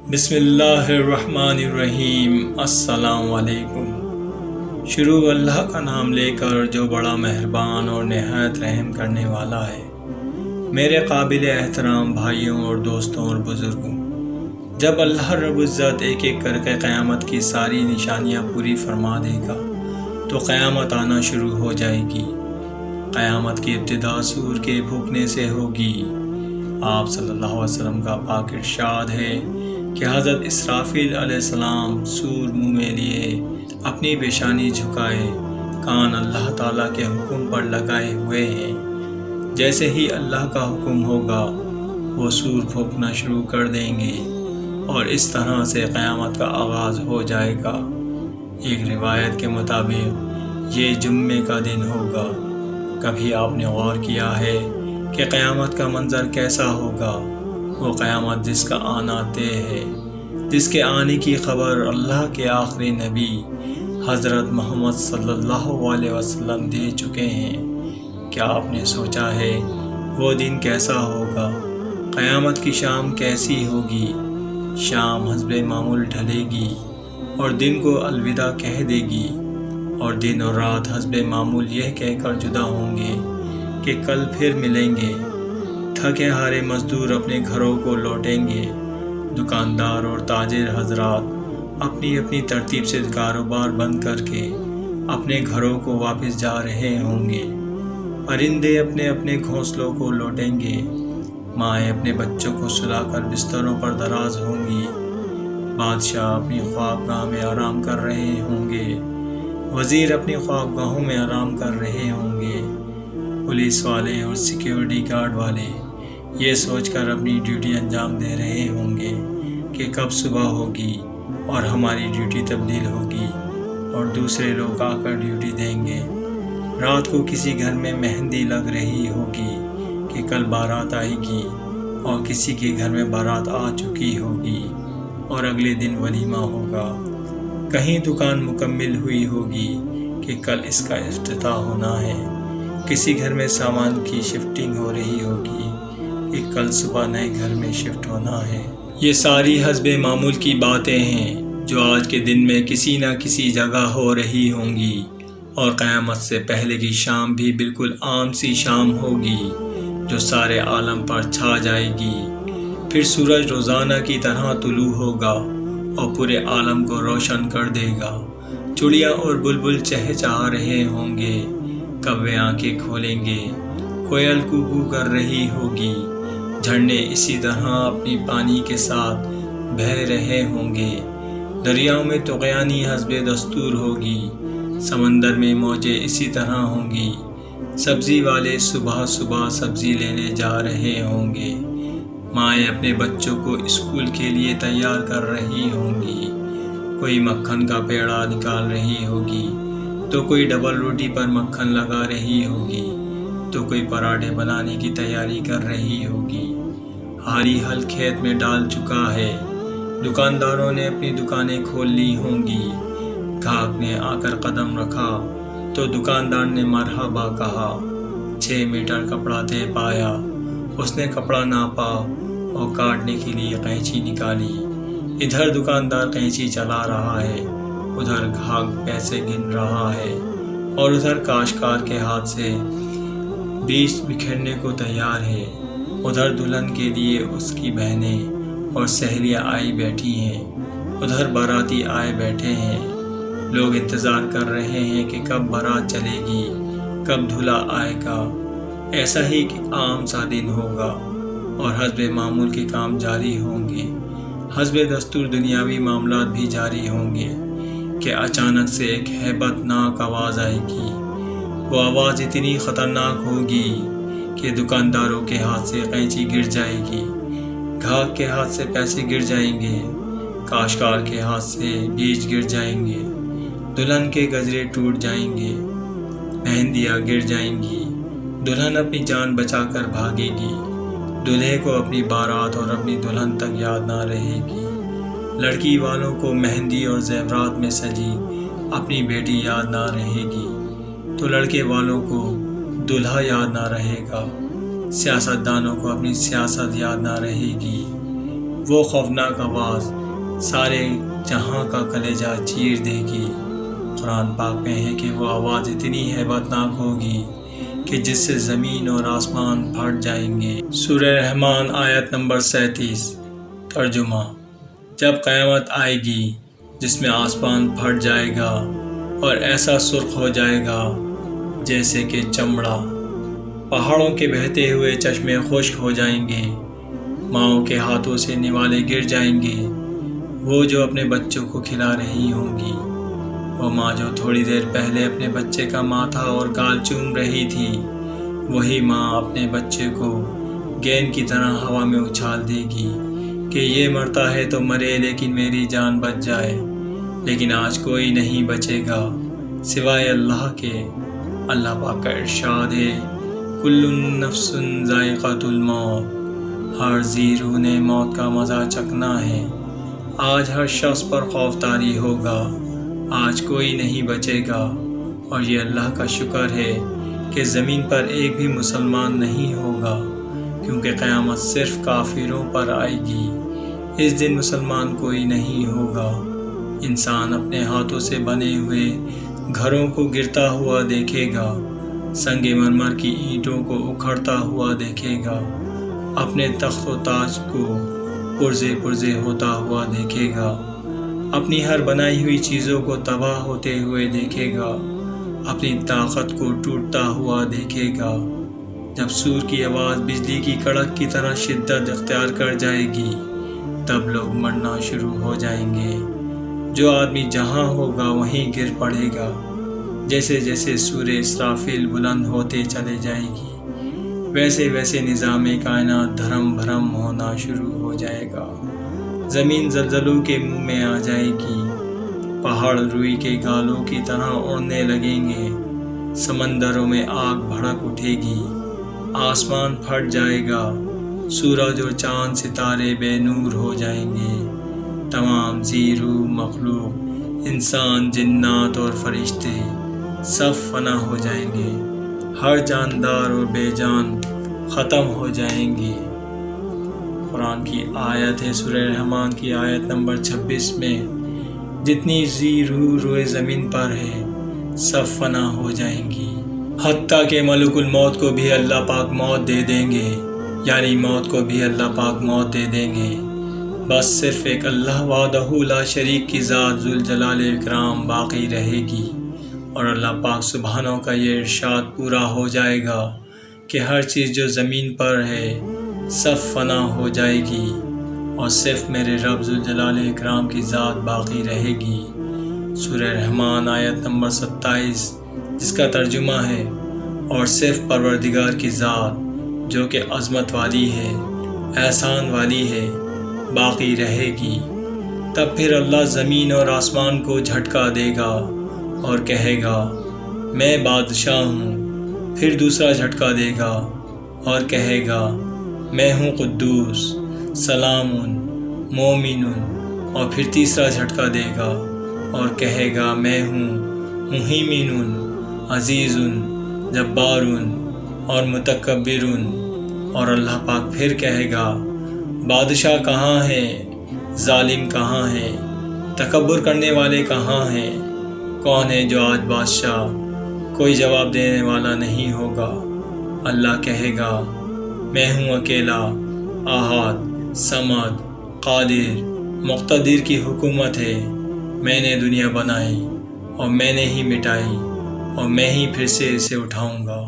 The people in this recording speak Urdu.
بسم اللہ الرحمن الرحیم۔ السلام علیکم۔ شروع اللہ کا نام لے کر جو بڑا مہربان اور نہایت رحم کرنے والا ہے۔ میرے قابل احترام بھائیوں اور دوستوں اور بزرگوں، جب اللہ رب العزت ایک ایک کر کے قیامت کی ساری نشانیاں پوری فرما دے گا تو قیامت آنا شروع ہو جائے گی۔ قیامت کی ابتدا سور کے بھونکنے سے ہوگی۔ آپ صلی اللہ علیہ وسلم کا پاک ارشاد ہے کہ حضرت اسرافیل علیہ السلام سور منہ میں لیے اپنی پیشانی جھکائے کان اللہ تعالیٰ کے حکم پر لگائے ہوئے ہیں۔ جیسے ہی اللہ کا حکم ہوگا وہ سور پھونکنا شروع کر دیں گے اور اس طرح سے قیامت کا آغاز ہو جائے گا۔ ایک روایت کے مطابق یہ جمعے کا دن ہوگا۔ کبھی آپ نے غور کیا ہے کہ قیامت کا منظر کیسا ہوگا؟ وہ قیامت جس کا آنا طے ہے، جس کے آنے کی خبر اللہ کے آخری نبی حضرت محمد صلی اللہ علیہ وسلم دے چکے ہیں۔ کیا آپ نے سوچا ہے وہ دن کیسا ہوگا؟ قیامت کی شام کیسی ہوگی؟ شام حسب معمول ڈھلے گی اور دن کو الوداع کہہ دے گی، اور دن اور رات حسب معمول یہ کہہ کر جدا ہوں گے کہ کل پھر ملیں گے۔ تھکے ہارے مزدور اپنے گھروں کو لوٹیں گے۔ دکاندار اور تاجر حضرات اپنی اپنی ترتیب سے کاروبار بند کر کے اپنے گھروں کو واپس جا رہے ہوں گے۔ پرندے اپنے اپنے گھونسلوں کو لوٹیں گے۔ مائیں اپنے بچوں کو سلا کر بستروں پر دراز ہوں گی۔ بادشاہ اپنی خوابگاہ میں آرام کر رہے ہوں گے۔ وزیر اپنی خوابگاہوں میں آرام کر رہے ہوں گے۔ پولیس والے اور سیکیورٹی گارڈ والے یہ سوچ کر اپنی ڈیوٹی انجام دے رہے ہوں گے کہ کب صبح ہوگی اور ہماری ڈیوٹی تبدیل ہوگی اور دوسرے لوگ آ کر ڈیوٹی دیں گے۔ رات کو کسی گھر میں مہندی لگ رہی ہوگی کہ کل بارات آئے گی، اور کسی کے گھر میں بارات آ چکی ہوگی اور اگلے دن ولیمہ ہوگا۔ کہیں دکان مکمل ہوئی ہوگی کہ کل اس کا افتتاح ہونا ہے۔ کسی گھر میں سامان کی شفٹنگ ہو رہی ہوگی کہ کل صبح نئے گھر میں شفٹ ہونا ہے۔ یہ ساری حسب معمول کی باتیں ہیں جو آج کے دن میں کسی نہ کسی جگہ ہو رہی ہوں گی، اور قیامت سے پہلے کی شام بھی بالکل عام سی شام ہوگی جو سارے عالم پر چھا جائے گی۔ پھر سورج روزانہ کی طرح طلوع ہوگا اور پورے عالم کو روشن کر دے گا۔ چڑیا اور بلبل چہچہا رہے ہوں گے، کوے آنکھیں کھولیں گے، کوئل کوکو کر رہی ہوگی، جھرنے اسی طرح اپنی پانی کے ساتھ بہہ رہے ہوں گے، دریاؤں میں طغیانی حسب دستور ہوگی، سمندر میں موجیں اسی طرح ہوں گی، سبزی والے صبح صبح سبزی لینے جا رہے ہوں گے، مائیں اپنے بچوں کو اسکول کے لیے تیار کر رہی ہوں گی، کوئی مکھن کا پیڑا نکال رہی ہوگی تو کوئی ڈبل روٹی پر مکھن لگا رہی ہوگی تو کوئی پراٹھے بنانے کی تیاری کر رہی ہوگی۔ ہاری ہل کھیت میں ڈال چکا ہے۔ دکانداروں نے اپنی دکانیں کھول لی ہوں گی۔ گاہک نے آ کر قدم رکھا تو دکاندار نے مرحبا کہا۔ 6 میٹر کپڑا دے پایا۔ اس نے کپڑا ناپا اور کاٹنے کے لیے قینچی نکالی۔ ادھر دکاندار قینچی چلا رہا ہے، ادھر گاہک پیسے گن رہا ہے، اور ادھر کاشتکار کے ہاتھ سے بیج بکھیرنے کو تیار ہے۔ ادھر دلہن کے لیے اس کی بہنیں اور سہیلیاں آئی بیٹھی ہیں، ادھر باراتی آئے بیٹھے ہیں۔ لوگ انتظار کر رہے ہیں کہ کب بارات چلے گی، کب دلہا آئے گا۔ ایسا ہی عام سا دن ہوگا اور حسب معمول کے کام جاری ہوں گے۔ حسب دستور دنیاوی معاملات بھی جاری ہوں گے کہ اچانک سے ایک ہیبت ناک آواز آئے گی۔ وہ آواز اتنی خطرناک ہوگی کہ دکانداروں کے ہاتھ سے قینچی گر جائے گی، گاہک کے ہاتھ سے پیسے گر جائیں گے، کاشتکار کے ہاتھ سے بیج گر جائیں گے، دلہن کے گجرے ٹوٹ جائیں گے، مہندیاں گر جائیں گی، دلہن اپنی جان بچا کر بھاگے گی، دلہے کو اپنی بارات اور اپنی دلہن تک یاد نہ رہے گی، لڑکی والوں کو مہندی اور زیورات میں سجی اپنی بیٹی یاد نہ رہے گی، تو لڑکے والوں کو دلہا یاد نہ رہے گا، سیاست دانوں کو اپنی سیاست یاد نہ رہے گی، وہ خوفناک آواز سارے جہاں کا کلیجہ چیر دے گی۔ قرآن پاک میں ہے کہ وہ آواز اتنی ہیبت ناک ہوگی کہ جس سے زمین اور آسمان پھٹ جائیں گے۔ سورہ رحمان آیت نمبر 37۔ ترجمہ: جب قیامت آئے گی جس میں آسمان پھٹ جائے گا اور ایسا سرخ ہو جائے گا جیسے کہ چمڑا، پہاڑوں کے بہتے ہوئے چشمے خشک ہو جائیں گے، ماؤں کے ہاتھوں سے نوالے گر جائیں گے، وہ جو اپنے بچوں کو کھلا رہی ہوں گی، وہ ماں جو تھوڑی دیر پہلے اپنے بچے کا ماتھا اور گال چوم رہی تھی، وہی ماں اپنے بچے کو گیند کی طرح ہوا میں اچھال دے گی کہ یہ مرتا ہے تو مرے لیکن میری جان بچ جائے۔ لیکن آج کوئی نہیں بچے گا سوائے اللہ کے۔ اللہ پاک کا ارشاد ہے، کل نفس ذائقۃ الموت، ہر ذی روح نے موت کا مزہ چکھنا ہے۔ آج ہر شخص پر خوف طاری ہوگا، آج کوئی نہیں بچے گا، اور یہ اللہ کا شکر ہے کہ زمین پر ایک بھی مسلمان نہیں ہوگا، کیونکہ قیامت صرف کافروں پر آئے گی۔ اس دن مسلمان کوئی نہیں ہوگا۔ انسان اپنے ہاتھوں سے بنے ہوئے گھروں کو گرتا ہوا دیکھے گا، سنگ مرمر کی اینٹوں کو اکھڑتا ہوا دیکھے گا، اپنے تخت و تاج کو پرزے پرزے ہوتا ہوا دیکھے گا، اپنی ہر بنائی ہوئی چیزوں کو تباہ ہوتے ہوئے دیکھے گا، اپنی طاقت کو ٹوٹتا ہوا دیکھے گا۔ جب سور کی آواز بجلی کی کڑک کی طرح شدت اختیار کر جائے گی، تب لوگ مرنا شروع ہو جائیں گے۔ جو آدمی جہاں ہوگا وہیں گر پڑے گا۔ جیسے جیسے سور اسرافیل بلند ہوتے چلے جائے گی، ویسے ویسے نظام کائنات دھرم بھرم ہونا شروع ہو جائے گا۔ زمین زلزلوں کے منہ میں آ جائے گی، پہاڑ روئی کے گالوں کی طرح اڑنے لگیں گے، سمندروں میں آگ بھڑک اٹھے گی، آسمان پھٹ جائے گا، سورج اور چاند ستارے بے نور ہو جائیں گے، تمام ذی روح مخلوق، انسان، جنات اور فرشتے سب فنا ہو جائیں گے، ہر جاندار اور بے جان ختم ہو جائیں گے۔ قرآن کی آیت ہے سورہ رحمان کی آیت نمبر 26 میں، جتنی ذی روح روئے زمین پر ہے سب فنا ہو جائیں گی، حتیٰ کہ ملک الموت کو بھی اللہ پاک موت دے دیں گے، یعنی موت کو بھی اللہ پاک موت دے دیں گے۔ بس صرف ایک اللہ وحدہ لا شریک کی ذات ذوالجلال والاکرام باقی رہے گی، اور اللہ پاک سبحانہ کا یہ ارشاد پورا ہو جائے گا کہ ہر چیز جو زمین پر ہے سب فنا ہو جائے گی، اور صرف میرے رب ذوالجلال والاکرام کی ذات باقی رہے گی۔ سورہ رحمان آیت نمبر 27، جس کا ترجمہ ہے، اور صرف پروردگار کی ذات جو کہ عظمت والی ہے، احسان والی ہے، باقی رہے گی۔ تب پھر اللہ زمین اور آسمان کو جھٹکا دے گا اور کہے گا، میں بادشاہ ہوں۔ پھر دوسرا جھٹکا دے گا اور کہے گا، میں ہوں قدوس، سلام، مومن۔ اور پھر تیسرا جھٹکا دے گا اور کہے گا، میں ہوں مہیمن، عزیز، جبار اور متکبر۔ اور اللہ پاک پھر کہے گا، بادشاہ کہاں ہے، ظالم کہاں ہے، تکبر کرنے والے کہاں ہیں، کون ہے جو آج بادشاہ؟ کوئی جواب دینے والا نہیں ہوگا۔ اللہ کہے گا، میں ہوں اکیلا، احد، صمد، قادر، مقتدر کی حکومت ہے، میں نے دنیا بنائی اور میں نے ہی مٹائی، اور میں ہی پھر سے اسے اٹھاؤں گا۔